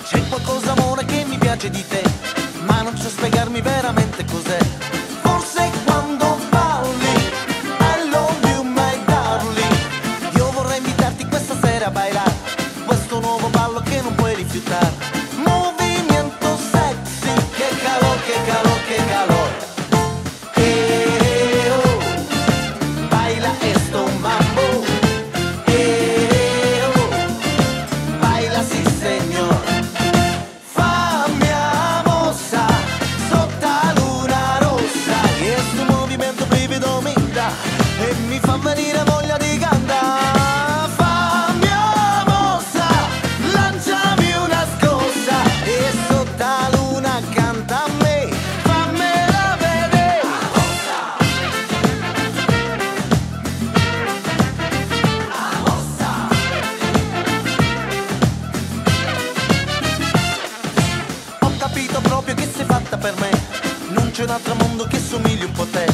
C'è qualcosa, amore, che mi piace di te, ma non so spiegarmi veramente cos'è. Forse quando parli, I love you my darling. Io vorrei invitarti questa sera a ballare questo nuovo ballo che non puoi rifiutare. Movimento sexy, che calor, che calor, che calor. Oh, baila esto mambo. Oh, baila sí señor. E mi fa venire voglia di cantare. Fammi una mossa, lanciami una scossa, e sotto la luna canta a me, fammela vedere. Ho capito proprio che sei fatta per me, non c'è un altro mondo che somigli un po' a te.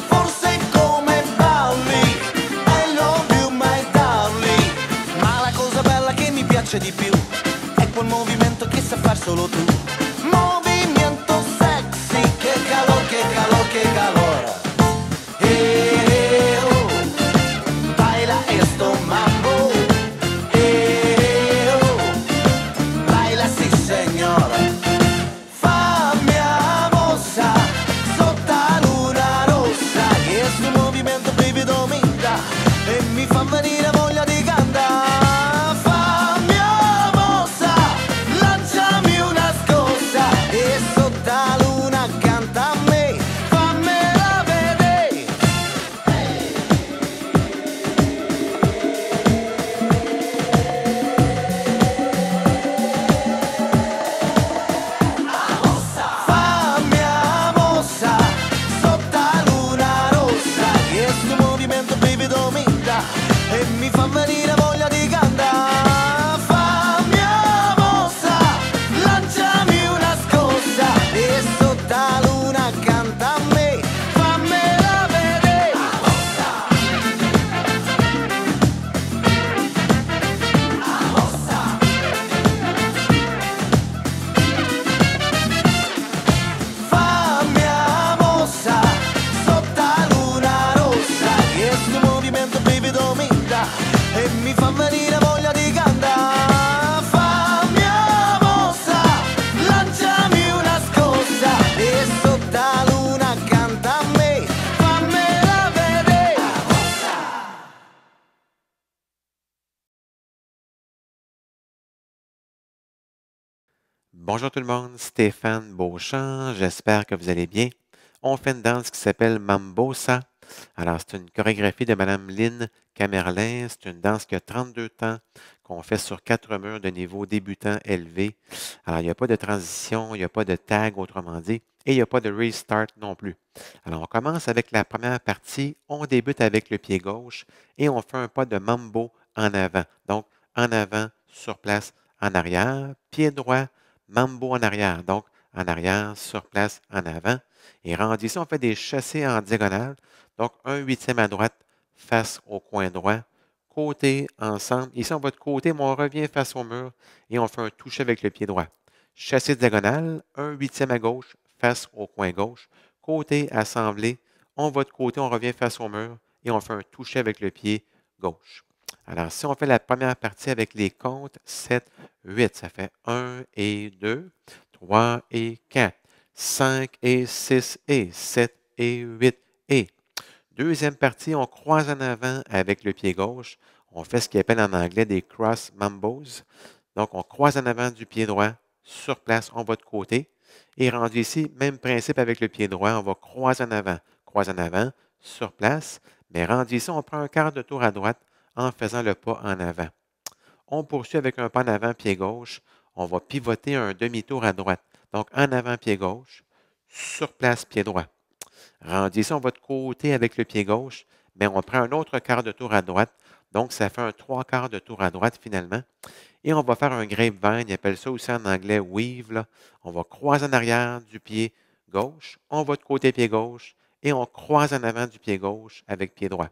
Forse come balli, I love you my darling. Ma la cosa bella che mi piace di più è quel movimento che sai far solo tu. Movimento sexy, che calor, che calor, che calor. Oh, baila esto mambo. Oh, baila sí señor. E mi fa venire voglia di cantare. Fammi una mossa, lanciami una scossa, e sotto la luna canta a me, fammela vedere. Fammi una mossa, sotto la luna rossa, che sto movimento brivido mi dà, e mi fa venire voglia di cantare. Fammi una mossa, lanciami una scossa, e sotto la luna canta a me, fammela vedere. Fammi una mossa, sotto la luna rossa, che sto movimento brivido mi dà, e mi fa venire voglia di cantare. Fammi una mossa, lanciami una scossa, e sotto la luna canta a me, fammela vedere. Bonjour tout le monde, Stéphane Beauchamp, j'espère que vous allez bien. On fait une danse qui s'appelle Mambosa. Alors, c'est une chorégraphie de Mme Lynn Camerlin. C'est une danse qui a 32 temps, qu'on fait sur 4 murs de niveau débutant élevé. Alors, il n'y a pas de transition, il n'y a pas de tag, autrement dit, et il n'y a pas de restart non plus. Alors, on commence avec la première partie. On débute avec le pied gauche et on fait un pas de mambo en avant. Donc, en avant, sur place, en arrière, pied droit, mambo en arrière, donc en arrière, sur place, en avant. Et rendu ici, on fait des chassés en diagonale. Donc, un huitième à droite, face au coin droit, côté, ensemble. Ici, on va de côté, mais on revient face au mur et on fait un toucher avec le pied droit. Chassé diagonale, un huitième à gauche, face au coin gauche, côté, assemblé. On va de côté, on revient face au mur et on fait un toucher avec le pied gauche. Alors, si on fait la première partie avec les comptes, 7, 8, ça fait 1 et 2, 3 et 4, 5 et 6 et 7 et 8 et. Deuxième partie, on croise en avant avec le pied gauche. On fait ce qu'ils appelle en anglais des cross mambos. Donc, on croise en avant du pied droit. Sur place, on va de côté. Et rendu ici, même principe avec le pied droit, on va croiser en avant, sur place. Mais rendu ici, on prend un quart de tour à droite en faisant le pas en avant. On poursuit avec un pas en avant, pied gauche. On va pivoter un demi-tour à droite. Donc, en avant, pied gauche. Sur place, pied droit. Rendu ici, on va de côté avec le pied gauche, mais on prend un autre quart de tour à droite. Donc, ça fait un 3/4 de tour à droite finalement. Et on va faire un grapevine, ils appellent ça aussi en anglais weave. Là. On va croiser en arrière du pied gauche, on va de côté pied gauche et on croise en avant du pied gauche avec pied droit.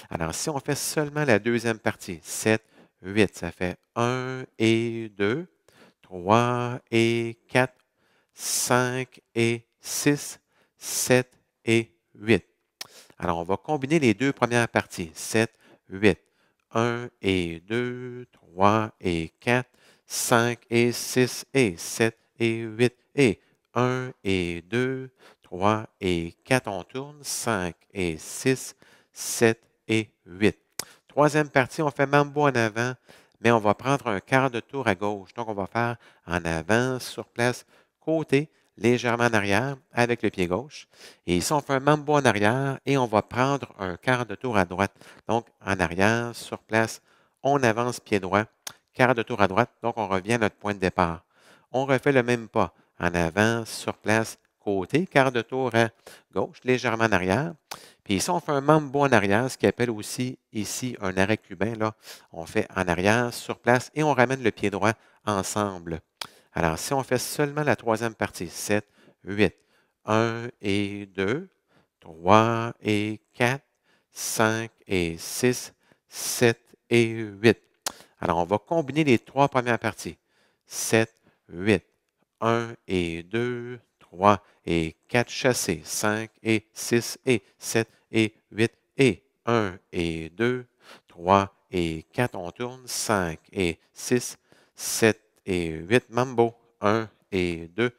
Alors, si on fait seulement la deuxième partie, 7, 8, ça fait 1 et 2, 3 et 4, 5 et 6, 7 et 8. Alors, on va combiner les deux premières parties, 7, 8. 1 et 2, 3 et 4, 5 et 6 et 7 et 8 et 1 et 2, 3 et 4, on tourne, 5 et 6, 7 et 8. Troisième partie, on fait mambo en avant, mais on va prendre un quart de tour à gauche. Donc, on va faire en avant, sur place, côté, légèrement en arrière avec le pied gauche. Et ici, on fait un mambo en arrière et on va prendre un quart de tour à droite. Donc, en arrière, sur place, on avance pied droit, quart de tour à droite. Donc, on revient à notre point de départ. On refait le même pas. En avant, sur place, côté, quart de tour à gauche, légèrement en arrière. Puis ici, on fait un mambo en arrière, ce qui appelle aussi ici un arrêt cubain. Là, on fait en arrière, sur place, et on ramène le pied droit ensemble. Alors, si on fait seulement la troisième partie, 7, 8, 1 et 2, 3 et 4, 5 et 6, 7 et 8. Alors, on va combiner les trois premières parties. 7, 8, 1 et 2, 3 et 4 chassés, 5 et 6 et 7 et 8 et 1 et 2, 3 et 4, on tourne, 5 et 6, 7 et 8, mambo, 1 et 2,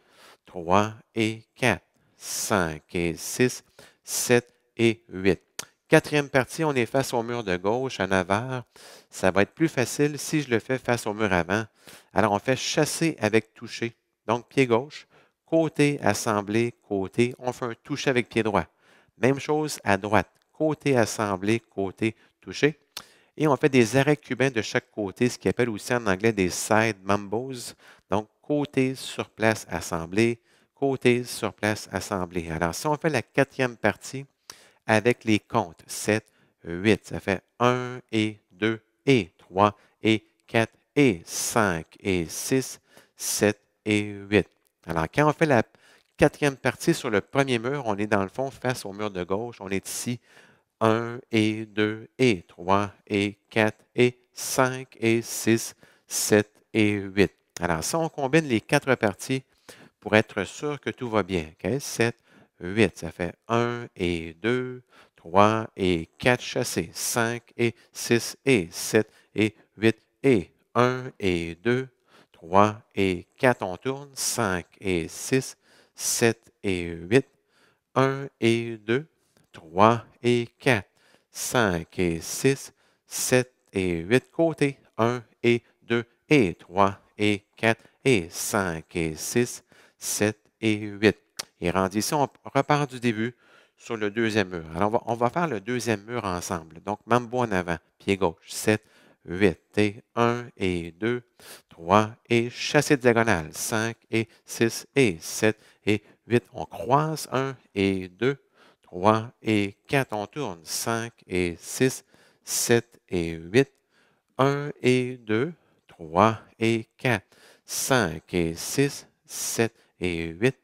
3 et 4, 5 et 6, 7 et 8. Quatrième partie, on est face au mur de gauche, en avant. Ça va être plus facile si je le fais face au mur avant. Alors, on fait chasser avec toucher. Donc, pied gauche, côté assemblé, côté. On fait un toucher avec pied droit. Même chose à droite, côté assemblé, côté touché. Et on fait des arrêts cubains de chaque côté, ce qu'on appelle aussi en anglais des side mambos. Donc, côté sur place assemblé, côté sur place assemblé. Alors, si on fait la quatrième partie avec les comptes, 7, 8, ça fait 1 et 2 et 3 et 4 et 5 et 6, 7 et 8. Alors, quand on fait la quatrième partie sur le premier mur, on est dans le fond face au mur de gauche. On est ici 1 et 2 et 3 et 4 et 5 et 6, 7 et 8. Alors, si on combine les quatre parties pour être sûr que tout va bien, okay? 7, 8, ça fait 1 et 2, 3 et 4 chassés, 5 et 6 et 7 et 8 et 1 et 2, 3 et 4, on tourne, 5 et 6, 7 et 8, 1 et 2, 3 et 4, 5 et 6, 7 et 8, côté, 1 et 2 et 3 et 4 et 5 et 6, 7 et 8. Et rendu ici, on repart du début sur le deuxième mur. Alors, on va faire le deuxième mur ensemble. Donc, mambo en avant, pied gauche, 7, 8 et 1 et 2, 3 et chassé diagonale, 5 et 6 et 7 et 8. On croise 1 et 2, 3 et 4. On tourne 5 et 6, 7 et 8. 1 et 2, 3 et 4, 5 et 6, 7 et 8.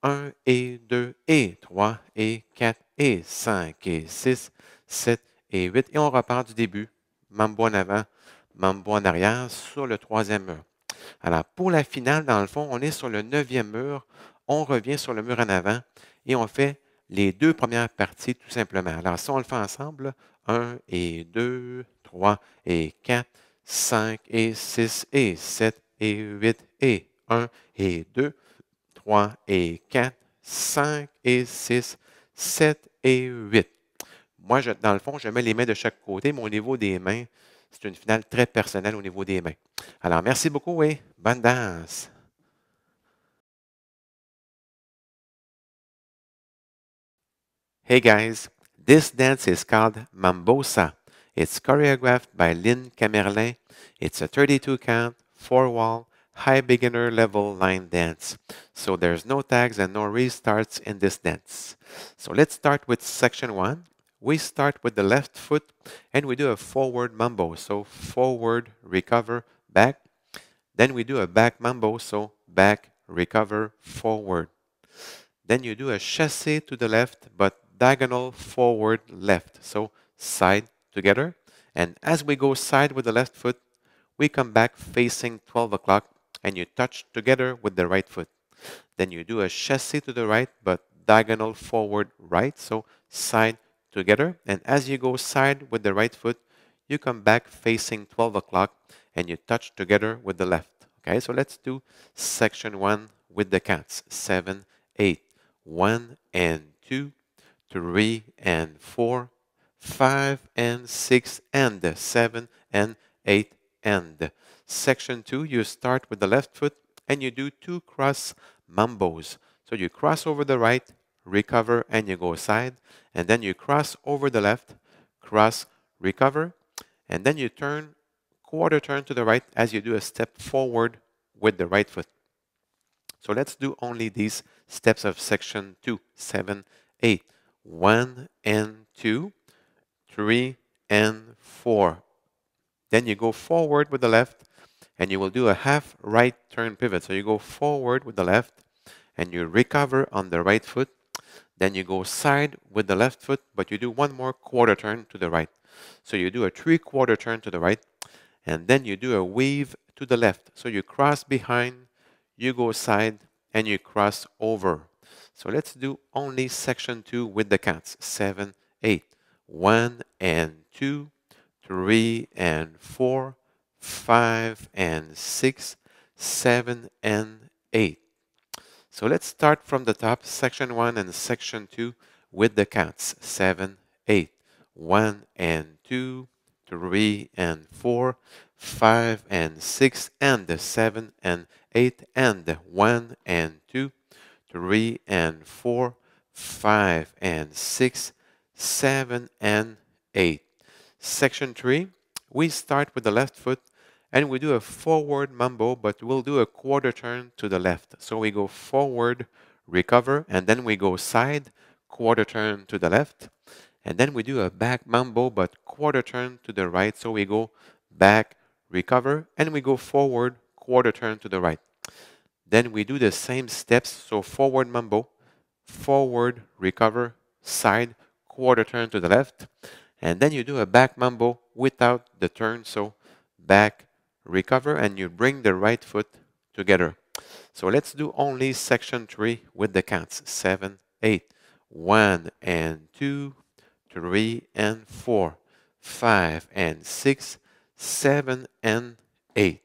1 et 2 et 3 et 4 et 5 et 6, 7 et 8. Et on repart du début. Mambo en avant, mambo en arrière sur le troisième mur. Alors, pour la finale, dans le fond, on est sur le neuvième mur. On revient sur le mur en avant et on fait les deux premières parties tout simplement. Alors, si on le fait ensemble, 1 et 2, 3 et 4, 5 et 6 et 7 et 8 et 1 et 2, 3 et 4, 5 et 6, 7 et 8. Moi, dans le fond, je mets les mains de chaque côté, mais au niveau des mains, c'est une finale très personnelle au niveau des mains. Alors, merci beaucoup et bonne danse. Hey guys, this dance is called Mambosa. It's choreographed by Lynn Camerlin. It's a 32 count, 4-wall, high beginner level line dance. So there's no tags and no restarts in this dance. So let's start with section 1. we start with the left foot and we do a forward mambo. So forward, recover, back. Then we do a back mambo. So back, recover, forward. Then you do a chassé to the left, but diagonal forward left. So side together. And as we go side with the left foot, we come back facing 12 o'clock and you touch together with the right foot. Then you do a chassé to the right, but diagonal forward right. So side together. And as you go side with the right foot, you come back facing 12 o'clock and you touch together with the left. Okay, so let's do section 1 with the cats. 7, 8. 1 and 2, 3 and 4, 5 and 6 and 7 and 8 and. Section 2, you start with the left foot and you do 2 cross mambos. So you cross over the right, recover, and you go side, and then you cross over the left, cross, recover, and then you turn, quarter turn to the right as you do a step forward with the right foot. So let's do only these steps of section 2, 7, 8. 1 and 2, 3 and 4. Then you go forward with the left and you will do a half right turn pivot. So you go forward with the left and you recover on the right foot. Then you go side with the left foot, but you do one more quarter turn to the right. So you do a 3/4 turn to the right and then you do a weave to the left. So you cross behind, you go side, and you cross over. So let's do only section 2 with the cats. 7, 8. 1 and 2, 3 and 4, 5 and 6, 7 and 8. So let's start from the top, section 1 and section 2 with the cats. 7, 8. 1 and 2, 3 and 4, 5 and 6 and 7 and 8 and 1 and 2, 3 and 4, 5 and 6, 7 and 8. Section 3, we start with the left foot and we do a forward mambo, but we'll do a quarter turn to the left. So we go forward, recover, and then we go side, quarter turn to the left. And then we do a back mambo, but quarter turn to the right. So we go back, recover, and we go forward, quarter turn to the right. Then we do the same steps. So forward mambo, forward, recover, side, quarter turn to the left. And then you do a back mambo without the turn. So back, recover, and you bring the right foot together. So let's do only section 3 with the cats. 7, 8. 1 and 2, 3 and 4, 5 and 6, 7 and 8.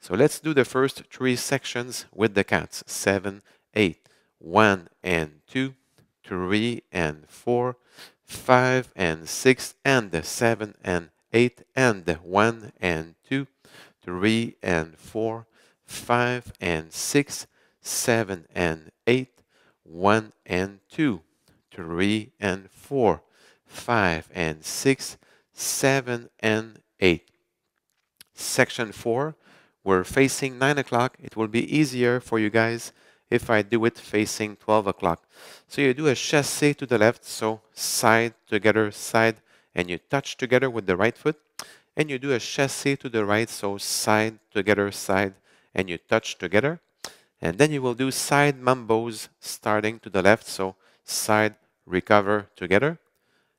So let's do the first 3 sections with the cats. 7, 8. 1 and 2, 3 and 4, 5 and 6 and 7 and 8 and 1 and 2, 3 and 4, 5 and 6, 7 and 8, 1 and 2, 3 and 4, 5 and 6, 7 and 8. Section 4, we're facing 9 o'clock. It will be easier for you guys if I do it facing 12 o'clock. So you do a chassé to the left, so side together, side, and you touch together with the right foot. And you do a chassé to the right, so side together, side, and you touch together. And then you will do side mambos starting to the left, so side, recover together,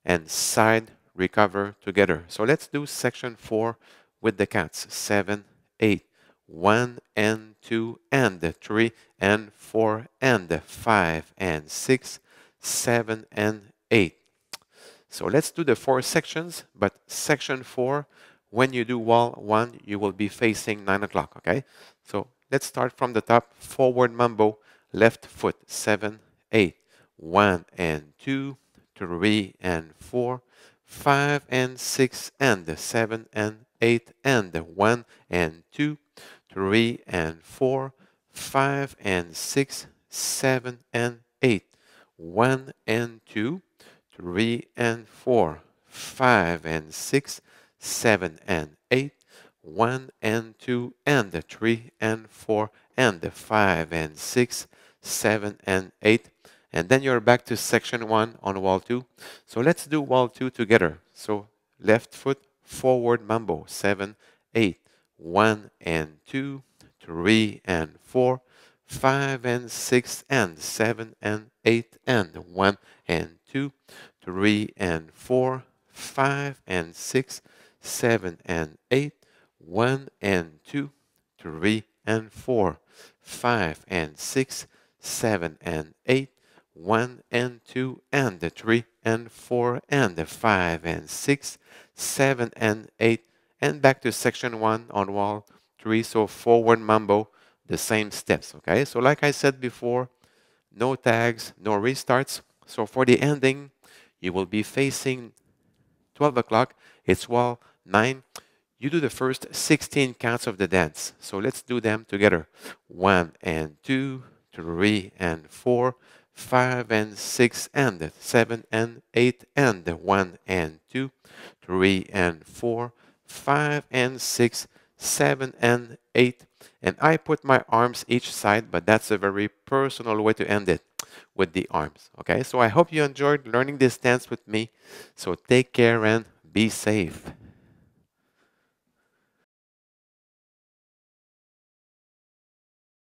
and side, recover together. So let's do section 4 with the cats. 7, 8. 1 and 2 and 3 and 4 and 5 and 6, 7 and 8. So let's do the 4 sections, but section 4, when you do wall 1, you will be facing 9 o'clock, okay? So let's start from the top, forward mambo, left foot, 7, 8. 1 and 2, 3 and 4, 5 and 6 and 7 and 8 and 1 and 2, 3 and 4, 5 and 6, 7 and 8, 1 and 2, 3 and 4, 5 and 6, 7 and 8, 1 and 2 and 3 and 4 and 5 and 6, 7 and 8. And then you're back to section 1 on wall 2. So let's do wall 2 together. So left foot, forward mambo, 7, 8, 1 and 2, 3 and 4, 5 and 6 and 7 and 8 and 1 and 2, 3 and 4, 5 and 6, 7 and 8, 1 and 2, 3 and 4, 5 and 6, 7 and 8, 1 and 2 and 3 and 4 and 5 and 6, 7 and 8, and back to section 1 on wall 3. So forward mambo, the same steps. Okay, so like I said before, no tags, no restarts. So for the ending, you will be facing 12 o'clock. It's wall 9. You do the first 16 counts of the dance. So let's do them together. 1 and 2, 3 and 4, 5 and 6 and 7 and 8 and 1 and 2, 3 and 4, 5 and 6, 7 and 8. And I put my arms each side, but that's a very personal way to end it, with the arms. Okay, so I hope you enjoyed learning this dance with me. So take care and be safe.